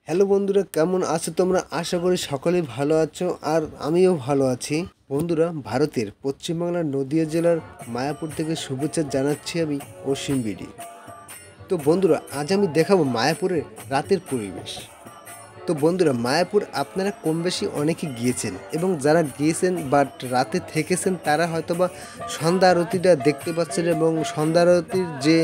Hello বন্ধুরা, কেমন আছো তোমরা? আশা করি সকলেই ভালো আছো আর আমিও ভালো আছি। বন্ধুরা, ভারতের পশ্চিমবাংলার নদিয়া জেলার মায়াপুর থেকে শুভেচ্ছা জানাচ্ছি আমি অসীম বিডি। তো বন্ধুরা, আজ আমি দেখাবো মায়াপুরের রাতের পরিবেশ। তো বন্ধুরা, মায়াপুর আপনারা কম বেশি অনেকে গিয়েছেন এবং যারা গিয়েছেন বাট রাতে থেকেছেন তারা হয়তোবা সন্ধ্যা আরতিটা দেখতে পাচ্ছেন এবং সন্ধ্যা আরতির যে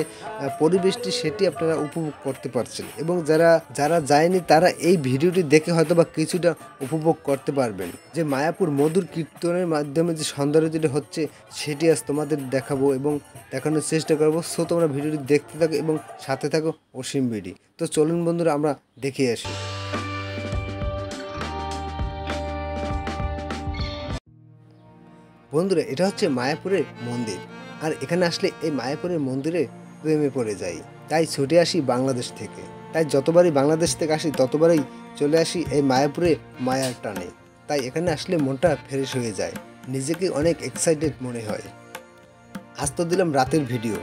পরিবেশটি সেটি আপনারা উপভোগ করতে পারছেন এবং যারা যারা যায়নি তারা এই ভিডিওটি দেখে হয়তোবা কিছুটা উপভোগ করতে পারবেন। যে মায়াপুর মধুর কীর্তনের মাধ্যমে যে সন্ধ্যা আরতিটা হচ্ছে সেটি আজ তোমাদের দেখাবো এবং দেখানোর চেষ্টা করবো। সো তোমরা ভিডিওটি দেখতে থাকো এবং সাথে থাকো অসীম বিডি। তো চলুন বন্ধুরা, আমরা দেখে আসি। বন্ধুরা, এটা হচ্ছে মায়াপুরের মন্দির আর এখানে আসলে এই মায়াপুরের মন্দিরে প্রেমে পড়ে যাই। তাই ছুটে আসি বাংলাদেশ থেকে। তাই যতবারই বাংলাদেশ থেকে আসি ততবারই চলে আসি এই মায়াপুরে মায়ার টানে। তাই এখানে আসলে মনটা ফ্রেশ হয়ে যায়, নিজেকে অনেক এক্সাইটেড মনে হয়। আজ তো দিলাম রাতের ভিডিও,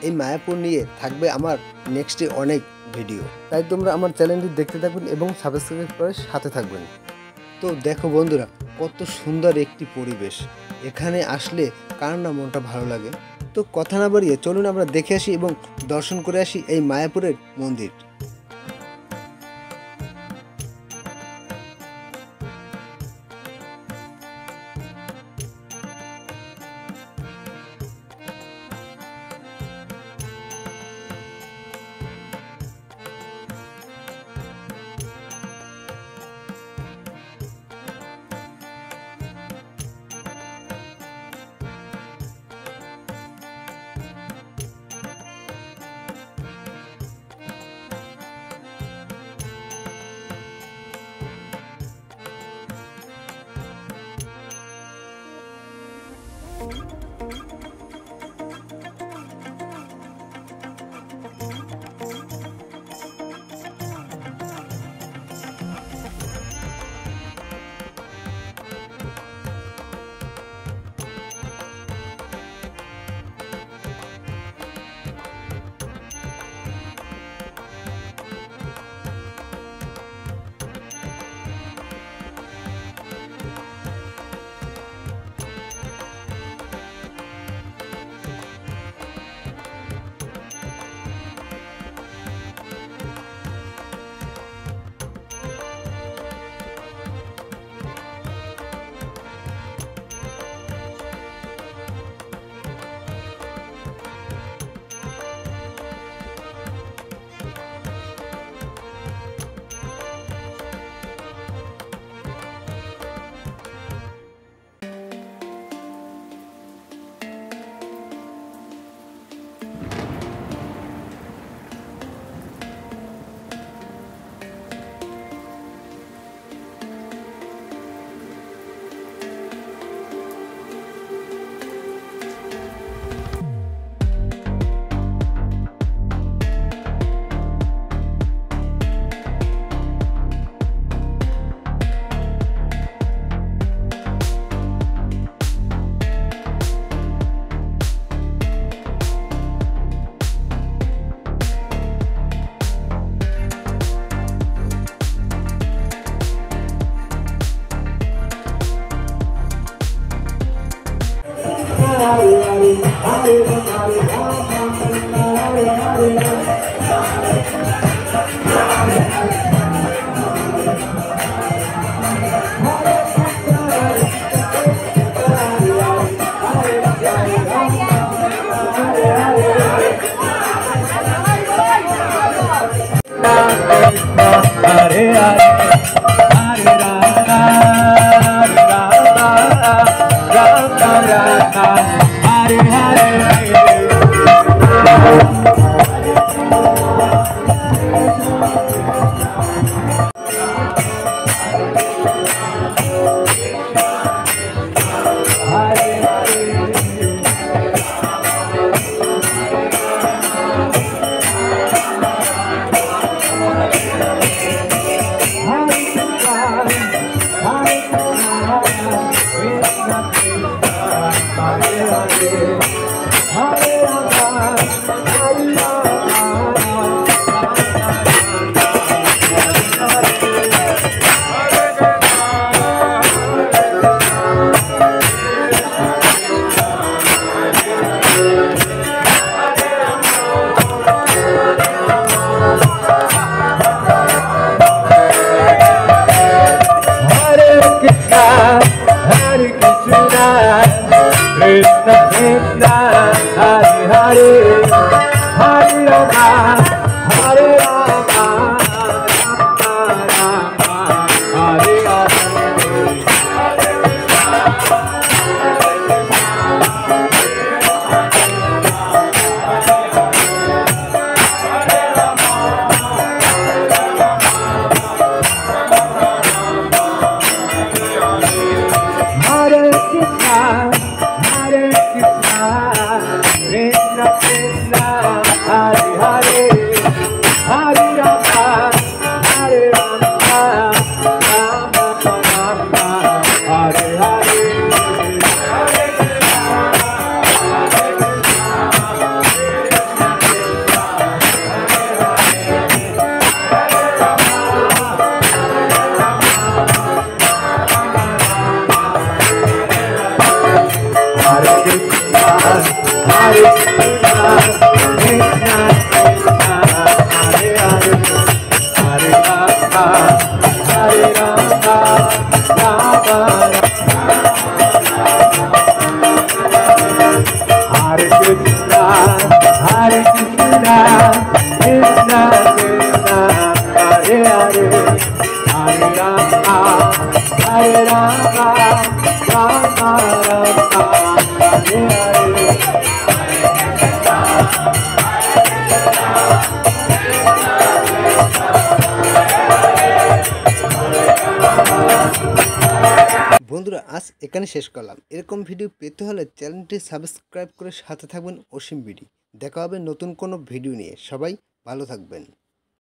এই মায়াপুর নিয়ে থাকবে আমার নেক্সটে অনেক ভিডিও। তাই তোমরা আমার চ্যানেলটি দেখতে থাকবেন এবং সাবস্ক্রাইব করে সাথে থাকবেন। তো দেখো বন্ধুরা, কত সুন্দর একটি পরিবেশ। এখানে আসলে কার না মনটা ভালো লাগে। তো কথা না বাড়িয়ে চলুন আমরা দেখে আসি এবং দর্শন করে আসি এই মায়াপুরের মন্দির। Hare Hare বন্ধুরা আজ এখানে শেষ করলাম। এরকম ভিডিও পেতে হলে চ্যানেলটি সাবস্ক্রাইব করে সাথে থাকবেন অসীম বিডি। দেখা হবে নতুন কোনো ভিডিও নিয়ে। সবাই ভালো থাকবেন।